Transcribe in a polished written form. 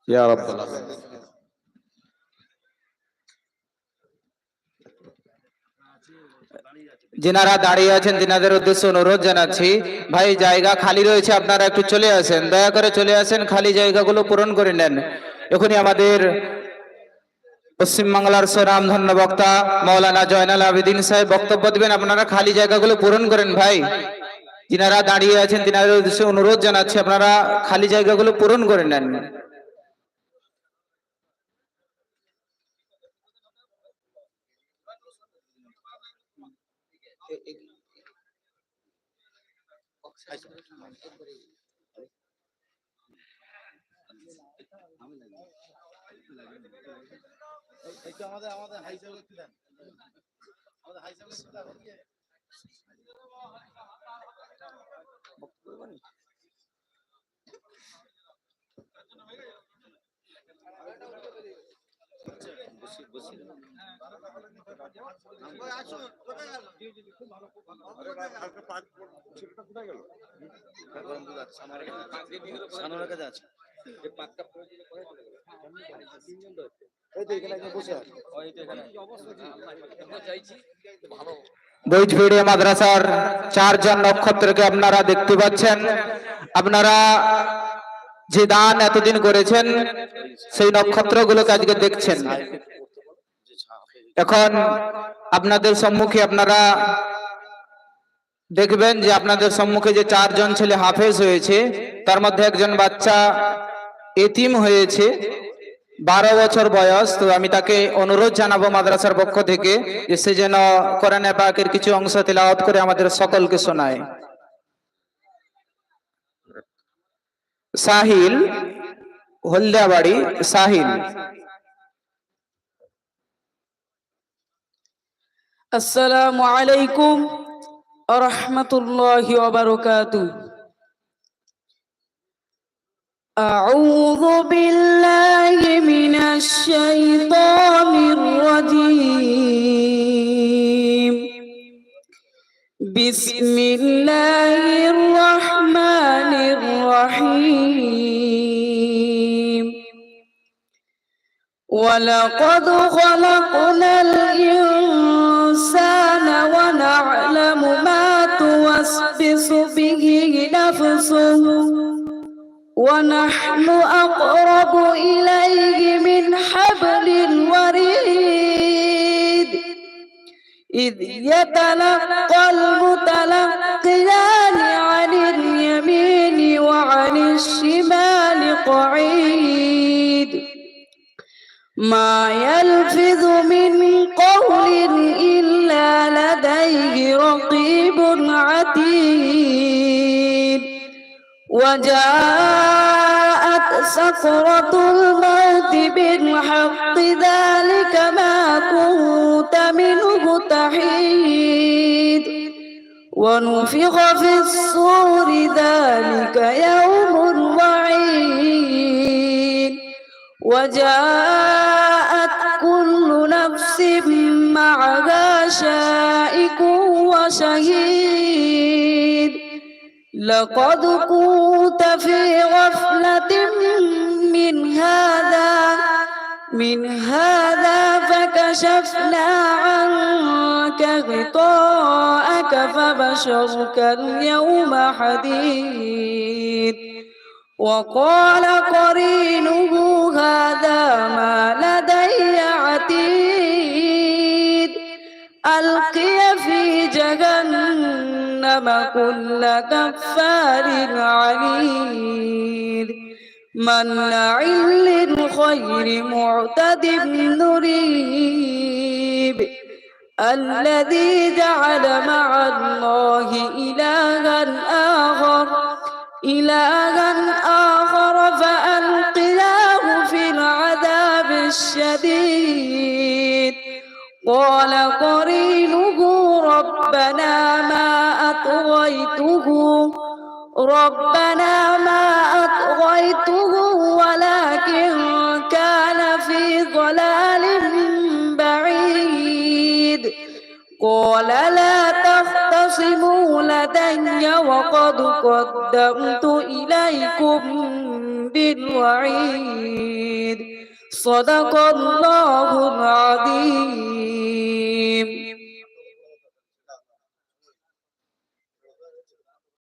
ইয়া রাব্বাল আলামিন। যিনারা দাঁড়িয়ে আছেন তিনাদের উদ্দেশ্যে অনুরোধ জানাচ্ছি, ভাই জায়গা খালি রয়েছে, আপনারা একটু চলে আসেন, দয়া করে চলে আসেন, খালি জায়গাগুলো পূরণ করে নেন। এখনই আমাদের পশ্চিমবাংলার স্বনামধন্য বক্তা মাওলানা জয়নাল আবেদিন সাহেব বক্তব্য দিবেন। আপনারা খালি জায়গাগুলো পূরণ করেন ভাই। যিনারা দাঁড়িয়ে আছেন তিনাদের উদ্দেশ্যে অনুরোধ জানাচ্ছি, আপনারা খালি জায়গাগুলো পূরণ করে নেন। আমাদের হাই সাহেব একটু দেন, আমাদের হাই সাহেব একটু দেন। বৈঠবেড়িয়া মাদ্রাসার 4 জন নক্ষত্রকে আপনারা দেখতে পাচ্ছেন। আপনারা যে দান এতদিন করেছেন সেই নক্ষত্রগুলোকে আজকে দেখছেন। এখন আপনাদের সম্মুখে আপনারা দেখবেন যে আপনাদের সম্মুখে যে 4 জন ছেলে হাফেজ হয়েছে, তার মধ্যে একজন বাচ্চা এতিম হয়েছে, 12 বছর বয়স। তো আমি তাকে অনুরোধ জানাবো মাদ্রাসার পক্ষ থেকে যে সে যেন কোরআনে পাকের কিছু অংশ তেলাওয়াত করে আমাদের সকলকে শোনায়। সাহিল, হলদিয়াবাড়ি সাহিল। আসসালামু আলাইকুম ওয়া রাহমাতুল্লাহি ওয়া বারাকাতুহু। আউযু বিল্লাহি মিনাশ শাইতানির রাজীম। বিসমিল্লাহির রাহমানির রাহিম। ওয়ালাকাদ খালাকনাল ইনসানা ওয়া না'লামু মা তুওয়াসবিসু বিহি নাফসুহু ওয়া নাহনু আকরাবু ইলাইহি মিন হাবলিল ওয়ারিদ। إذ يتلقى المتلقيان عن اليمين وعن الشمال قعيد. ما يلفظ من قول إلا لديه رقيب عتيد. وجاءت سكرة الموت بالحق ذلك ما كنت منه تحيد. ونفخ في الصور ذلك يوم الوعيد. وجاءت كل نفس معها سائق وشهيد. لقد كنت في غفلة من هذا فكشفنا عنك غطاءك فبشرك اليوم حديد. وقال قرينه هذا ما لدي عتيد. ألقي في جهنم كل كفار عنيد. مناع للخير معتد مريب. الذي جعل مع الله إلها آخر فألقياه في العذاب الشديد. قال قرينه ربنا ما أطغيته ولكن كان في ضلال بعيد. قال لا تختصموا تختصموا لدي وقد قدمت إليكم بالوعيد صدق الله العظيم